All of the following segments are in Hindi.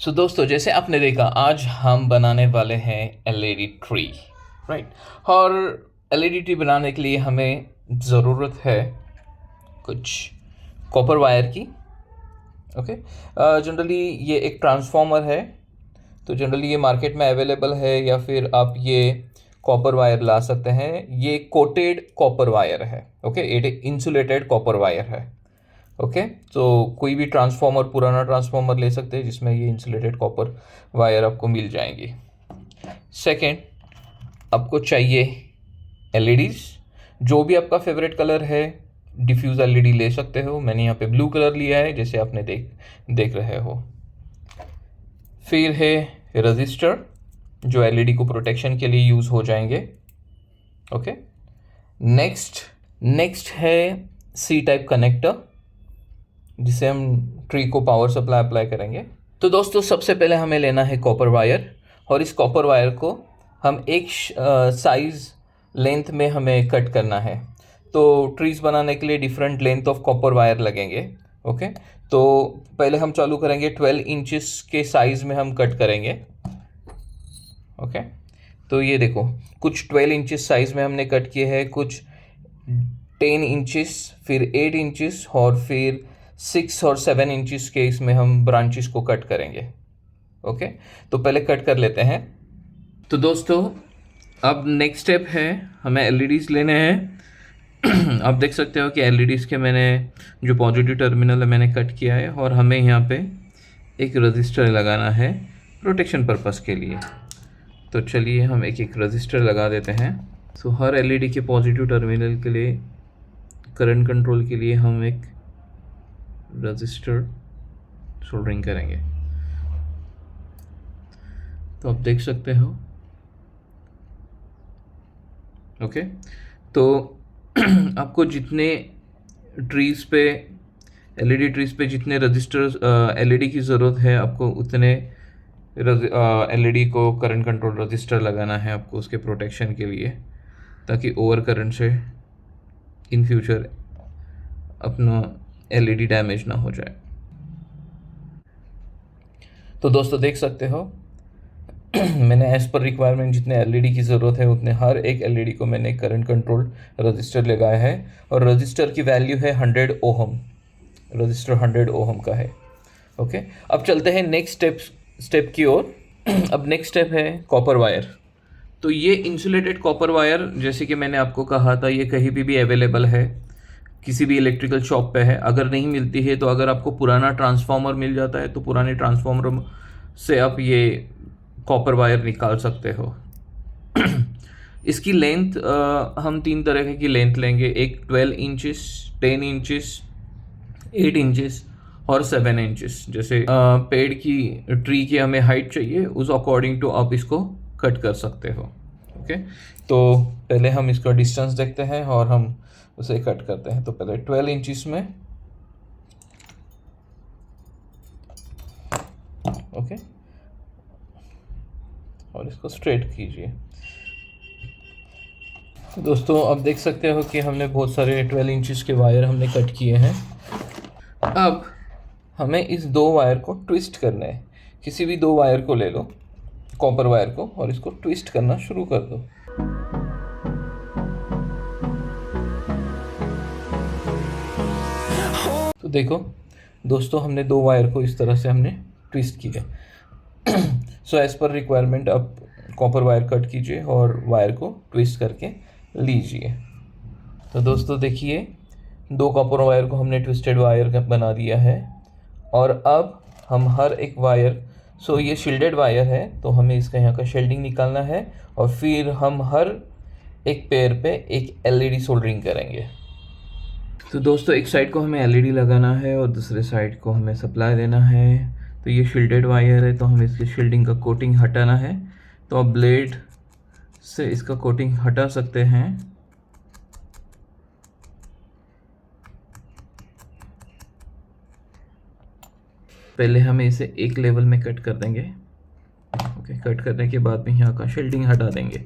सो दोस्तों, जैसे आपने देखा आज हम बनाने वाले हैं एलईडी ट्री, राइट। और एलईडी ट्री बनाने के लिए हमें ज़रूरत है कुछ कॉपर वायर की। ओके। जनरली ये एक ट्रांसफार्मर है, तो जनरली ये मार्केट में अवेलेबल है, या फिर आप ये कॉपर वायर ला सकते हैं। ये कोटेड कॉपर वायर है। ओके, ये इंसुलेटेड कॉपर वायर है। ओके, तो कोई भी ट्रांसफार्मर, पुराना ट्रांसफार्मर ले सकते हैं जिसमें ये इंसुलेटेड कॉपर वायर आपको मिल जाएंगी। सेकेंड, आपको चाहिए एलईडीज, जो भी आपका फेवरेट कलर है। डिफ्यूज एलईडी ले सकते हो, मैंने यहाँ पे ब्लू कलर लिया है जैसे आपने देख रहे हो। फिर है रजिस्टर, जो एलईडी को प्रोटेक्शन के लिए यूज़ हो जाएंगे। ओके। नेक्स्ट है सी टाइप कनेक्टर, जिसे हम ट्री को पावर सप्लाई अप्लाई करेंगे। तो दोस्तों, सबसे पहले हमें लेना है कॉपर वायर, और इस कॉपर वायर को हम एक साइज लेंथ में हमें कट करना है। तो ट्रीज बनाने के लिए different length of copper wire लगेंगे। ओके, तो पहले हम चालू करेंगे 12 इंचेस के साइज में हम कट करेंगे। ओके, तो ये देखो, कुछ 12 इंचेस साइज में हमने कट किए हैं, कुछ 10 इंचेस, फिर 8 इंचेस, और फिर 6 और 7 इंचेस के इसमें हम ब्रांचेस को कट करेंगे। ओके, तो पहले कट कर लेते हैं। तो दोस्तों, अब नेक्स्ट स्टेप है, हमें एलईडीज लेने हैं। आप देख सकते हो कि एलईडीज के मैंने जो पॉजिटिव टर्मिनल है मैंने कट किया है, और हमें यहाँ पे एक रजिस्टर लगाना है प्रोटेक्शन पर्पस के लिए। तो चलिए हम एक एक रजिस्टर लगा देते हैं। तो हर एलईडी के पॉजिटिव टर्मिनल के लिए, करंट कंट्रोल के लिए, हम एक रजिस्टर सोल्डरिंग करेंगे। तो आप देख सकते हो। ओके, तो आपको जितने ट्रीज पे, एलईडी ट्रीज पे जितने रजिस्टर एलईडी की ज़रूरत है, आपको उतने एलईडी को करंट कंट्रोल रजिस्टर लगाना है आपको उसके प्रोटेक्शन के लिए, ताकि ओवर करंट से इन फ्यूचर अपना एलईडी डैमेज ना हो जाए। तो दोस्तों, देख सकते हो मैंने एज पर रिक्वायरमेंट जितने एलईडी की ज़रूरत है उतने हर एक एलईडी को मैंने करंट कंट्रोल रजिस्टर लगाया है, और रजिस्टर की वैल्यू है 100 ओहम। रजिस्टर 100 ओहम का है। ओके, अब चलते हैं नेक्स्ट स्टेप की ओर। अब नेक्स्ट स्टेप है कॉपर वायर। तो ये इंसुलेटेड कॉपर वायर, जैसे कि मैंने आपको कहा था, ये कहीं भी अवेलेबल है, किसी भी इलेक्ट्रिकल शॉप पे है। अगर नहीं मिलती है तो अगर आपको पुराना ट्रांसफार्मर मिल जाता है तो पुराने ट्रांसफार्मर से आप ये कॉपर वायर निकाल सकते हो। इसकी लेंथ हम 3 तरह की लेंथ लेंगे, एक 12 इंचेस, 10 इंचेस, 8 इंचेस और 7 इंचेस। जैसे पेड़ की, ट्री की हमें हाइट चाहिए, उस अकॉर्डिंग टू आप इसको कट कर सकते हो। ओके, तो पहले हम इसका डिस्टेंस देखते हैं और हम उसे कट करते हैं। तो पहले 12 इंचेस में, ओके, और इसको स्ट्रेट कीजिए। तो दोस्तों, अब देख सकते हो कि हमने बहुत सारे 12 इंचेस के वायर हमने कट किए हैं। अब हमें इस 2 वायर को ट्विस्ट करना है। किसी भी 2 वायर को ले लो, कॉपर वायर को, और इसको ट्विस्ट करना शुरू कर दो। तो देखो दोस्तों, हमने 2 वायर को इस तरह से हमने ट्विस्ट किया। सो एज पर रिक्वायरमेंट आप कॉपर वायर कट कीजिए और वायर को ट्विस्ट करके लीजिए। तो दोस्तों देखिए, 2 कॉपर वायर को हमने ट्विस्टेड वायर बना दिया है, और अब हम हर एक वायर, सो ये शील्डेड वायर है तो हमें इसका यहाँ का शेल्डिंग निकालना है, और फिर हम हर एक पेयर पे एक एलईडी सोल्डरिंग करेंगे। तो दोस्तों, एक साइड को हमें एलईडी लगाना है और दूसरे साइड को हमें सप्लाई देना है। तो ये शील्डेड वायर है तो हमें इसकी शील्डिंग का कोटिंग हटाना है। तो आप ब्लेड से इसका कोटिंग हटा सकते हैं। पहले हमें इसे एक लेवल में कट कर देंगे। ओके, कट करने के बाद में यहाँ का शील्डिंग हटा देंगे,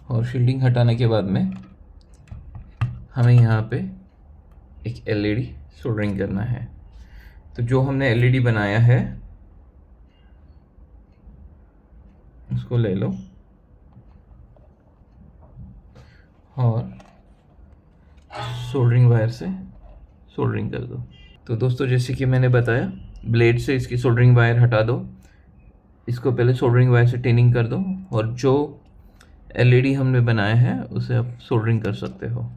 और शील्डिंग हटाने के बाद में हमें यहाँ पे एक एलईडी सोल्डरिंग करना है। तो जो हमने एलईडी बनाया है इसको ले लो और सोल्डरिंग वायर से सोल्डरिंग कर दो। तो दोस्तों जैसे कि मैंने बताया, ब्लेड से इसकी सोल्डरिंग वायर हटा दो, इसको पहले सोल्डरिंग वायर से टिनिंग कर दो और जो एलईडी हमने बनाया है उसे आप सोल्डरिंग कर सकते हो।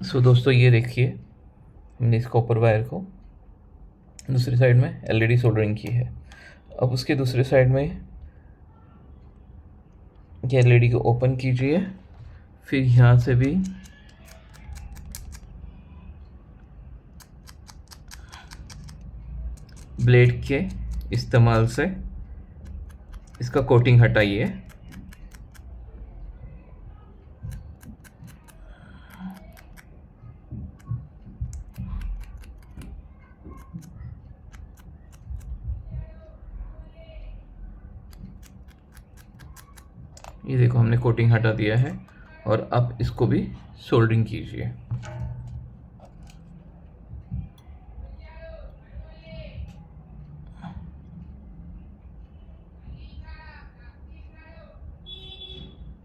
सो दोस्तों ये देखिए, हमने इस कॉपर वायर को दूसरी साइड में एलईडी सोल्डरिंग की है। अब उसके दूसरे साइड में ये एलईडी को ओपन कीजिए, फिर यहाँ से भी ब्लेड के इस्तेमाल से इसका कोटिंग हटाइए। ये देखो हमने कोटिंग हटा दिया है और अब इसको भी सोल्डरिंग कीजिए।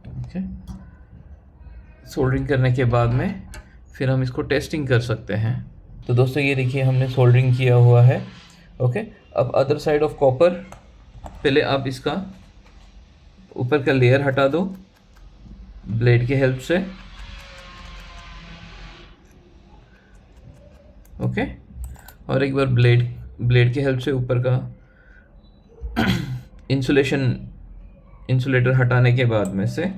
ओके, सोल्डरिंग करने के बाद में फिर हम इसको टेस्टिंग कर सकते हैं। तो दोस्तों ये देखिए हमने सोल्डरिंग किया हुआ है। ओके, अब अदर साइड ऑफ कॉपर, पहले आप इसका ऊपर का लेयर हटा दो ब्लेड की हेल्प से। ओके, और एक बार ब्लेड की हेल्प से ऊपर का इंसुलेटर हटाने के बाद में से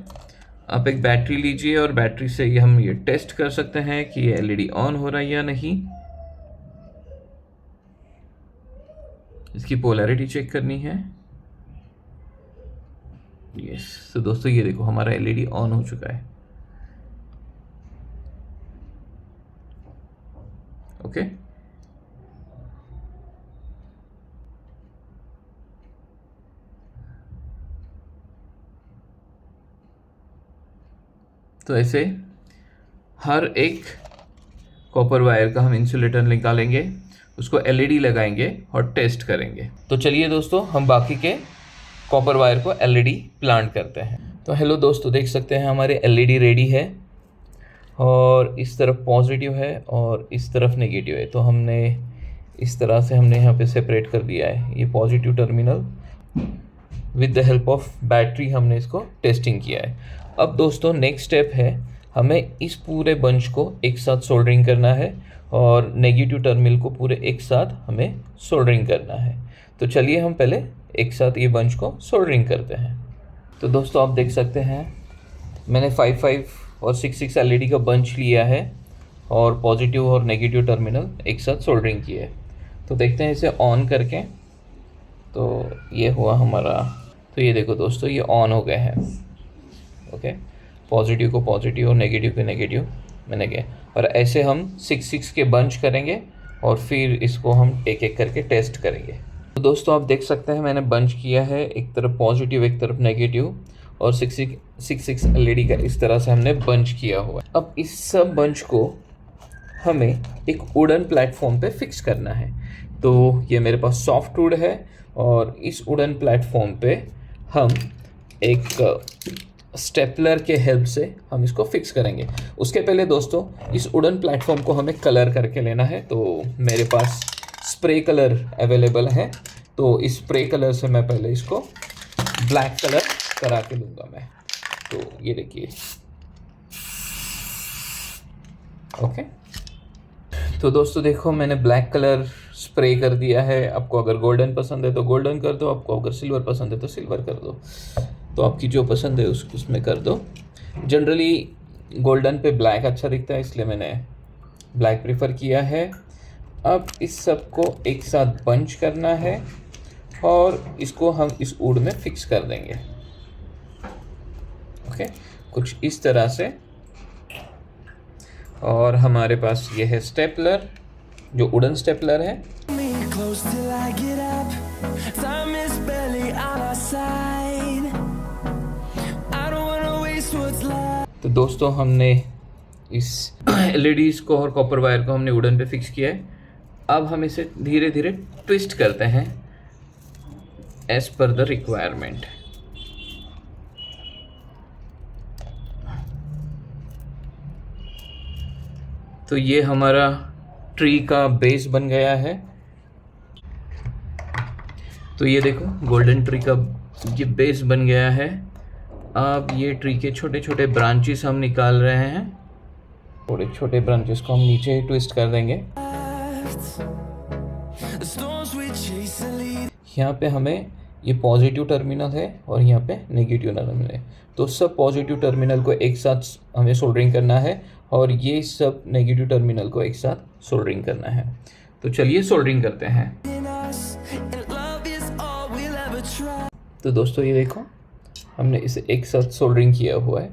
आप एक बैटरी लीजिए और बैटरी से हम ये टेस्ट कर सकते हैं कि ये एलईडी ऑन हो रहा है या नहीं। इसकी पोलैरिटी चेक करनी है। यस, तो दोस्तों ये देखो हमारा एलईडी ऑन हो चुका है। ओके, तो ऐसे हर एक कॉपर वायर का हम इंसुलेटर निकालेंगे, उसको एलईडी लगाएंगे और टेस्ट करेंगे। तो चलिए दोस्तों हम बाकी के कॉपर वायर को एलईडी प्लांट करते हैं। तो हेलो दोस्तों, देख सकते हैं हमारे एलईडी रेडी है और इस तरफ पॉजिटिव है और इस तरफ नेगेटिव है। तो हमने इस तरह से हमने यहाँ पे सेपरेट कर दिया है। ये positive terminal with the help of battery हमने इसको टेस्टिंग किया है। अब दोस्तों नेक्स्ट स्टेप है, हमें इस पूरे बंच को एक साथ सोल्डरिंग करना है और नेगेटिव टर्मिनल को पूरे एक साथ हमें सोल्डरिंग करना है। तो चलिए हम पहले एक साथ ये बंच को सोल्डरिंग करते हैं। तो दोस्तों आप देख सकते हैं मैंने 5 और 6 एलईडी का बंच लिया है और पॉजिटिव और नेगेटिव टर्मिनल एक साथ सोल्डरिंग किए। तो देखते हैं इसे ऑन करके। तो ये हुआ हमारा, तो ये देखो दोस्तों ये ऑन हो गए हैं। ओके, पॉजिटिव को पॉजिटिव और नेगेटिव को नेगेटिव मैंने किया। और ऐसे हम 6 के बंच करेंगे और फिर इसको हम एक एक करके टेस्ट करेंगे। तो दोस्तों आप देख सकते हैं मैंने बंच किया है, एक तरफ पॉजिटिव एक तरफ नेगेटिव, और 6 एलईडी का इस तरह से हमने बंच किया हुआ है। अब इस सब बंच को हमें एक वुडन प्लेटफॉर्म पे फिक्स करना है। तो ये मेरे पास सॉफ्ट वुड है और इस वुडन प्लेटफॉर्म पे हम एक स्टेपलर के हेल्प से हम इसको फिक्स करेंगे। उसके पहले दोस्तों इस वुडन प्लेटफॉर्म को हमें कलर करके लेना है। तो मेरे पास स्प्रे कलर अवेलेबल है, तो इस स्प्रे कलर से मैं पहले इसको ब्लैक कलर करा के लूँगा मैं। तो ये देखिए, ओके। तो दोस्तों देखो मैंने ब्लैक कलर स्प्रे कर दिया है। आपको अगर गोल्डन पसंद है तो गोल्डन कर दो, आपको अगर सिल्वर पसंद है तो सिल्वर कर दो। तो आपकी जो पसंद है उसमें कर दो। जनरली गोल्डन पे ब्लैक अच्छा दिखता है, इसलिए मैंने ब्लैक प्रेफर किया है। अब इस सब को एक साथ बंच करना है और इसको हम इस वुड में फिक्स कर देंगे। ओके, कुछ इस तरह से। और हमारे पास ये है स्टेपलर, जो वुडन स्टेपलर है। close till I get up. Time is barely on our side. I don't wanna waste what's left. तो दोस्तों हमने इस LEDs को और कॉपर वायर को हमने वुडन पे फिक्स किया है। अब हम इसे धीरे धीरे ट्विस्ट करते हैं एज पर द रिक्वायरमेंट। तो ये हमारा ट्री का बेस बन गया है। तो ये देखो गोल्डन ट्री का ये बेस बन गया है। अब ये ट्री के छोटे छोटे ब्रांचेस हम निकाल रहे हैं। थोड़े छोटे ब्रांचेस को हम नीचे ही ट्विस्ट कर देंगे। यहाँ पे हमें ये पॉजिटिव टर्मिनल है और यहाँ पे नेगेटिव टर्मिनल है। तो सब पॉजिटिव टर्मिनल को एक साथ हमें सोल्डरिंग करना है और ये सब नेगेटिव टर्मिनल को एक साथ सोल्डरिंग करना है। तो चलिए सोल्डरिंग करते हैं। तो दोस्तों ये देखो हमने इसे एक साथ सोल्डरिंग किया हुआ है।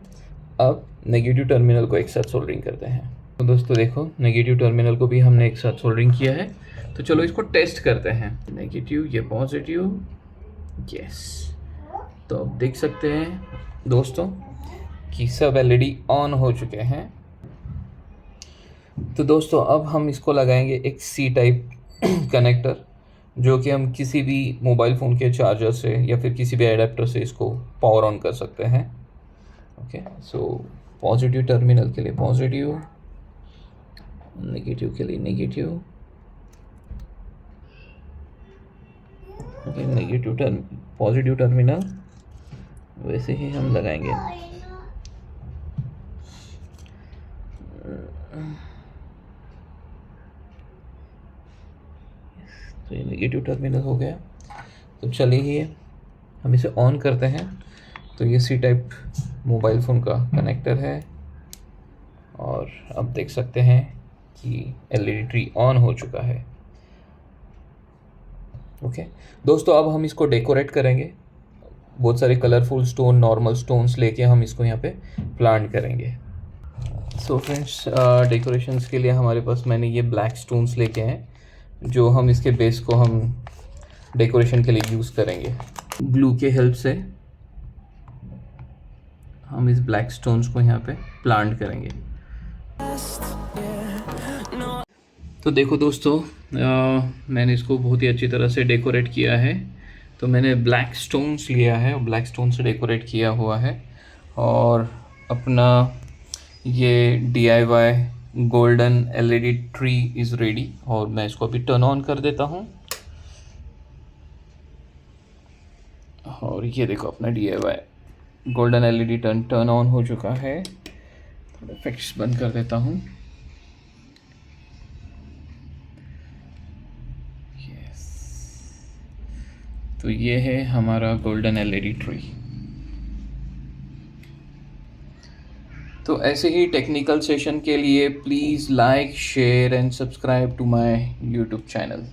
अब नेगेटिव टर्मिनल को एक साथ सोल्डरिंग करते हैं। तो दोस्तों देखो नेगेटिव टर्मिनल को भी हमने एक साथ सोल्डरिंग किया है। तो चलो इसको टेस्ट करते हैं। नेगेटिव, ये पॉजिटिव, यस। तो अब देख सकते हैं दोस्तों कि सब LED ऑन हो चुके हैं। तो दोस्तों अब हम इसको लगाएंगे एक C टाइप कनेक्टर, जो कि हम किसी भी मोबाइल फ़ोन के चार्जर से या फिर किसी भी एडेप्टर से इसको पावर ऑन कर सकते हैं। ओके, सो पॉजिटिव टर्मिनल के लिए पॉजिटिव, नेगेटिव के लिए negative. Okay, negative positive terminal वैसे ही हम लगाएंगे। तो ये नेगेटिव टर्मिनल हो गया। तो चलिए हम इसे ऑन करते हैं। तो ये C टाइप मोबाइल फ़ोन का कनेक्टर है और अब देख सकते हैं कि LED ट्री ऑन हो चुका है। ओके दोस्तों, अब हम इसको डेकोरेट करेंगे। बहुत सारे कलरफुल स्टोन, नॉर्मल स्टोन्स लेके हम इसको यहाँ पे प्लांट करेंगे। सो फ्रेंड्स, डेकोरेशंस के लिए हमारे पास मैंने ये ब्लैक स्टोन्स लेके हैं, जो हम इसके बेस को हम डेकोरेशन के लिए यूज़ करेंगे। ग्लू के हेल्प से हम इस ब्लैक स्टोन्स को यहाँ पे प्लांट करेंगे। तो देखो दोस्तों, मैंने इसको बहुत ही अच्छी तरह से डेकोरेट किया है। तो मैंने ब्लैक स्टोन्स लिया है और ब्लैक स्टोन से डेकोरेट किया हुआ है और अपना ये DIY golden LED tree is ready. और मैं इसको अभी टर्न ऑन कर देता हूँ और ये देखो अपना DIY golden LED turn on हो चुका है। थोड़ा इफेक्ट्स बंद कर देता हूँ। तो ये है हमारा गोल्डन LED ट्री। तो ऐसे ही टेक्निकल सेशन के लिए please like, share and subscribe to my YouTube channel.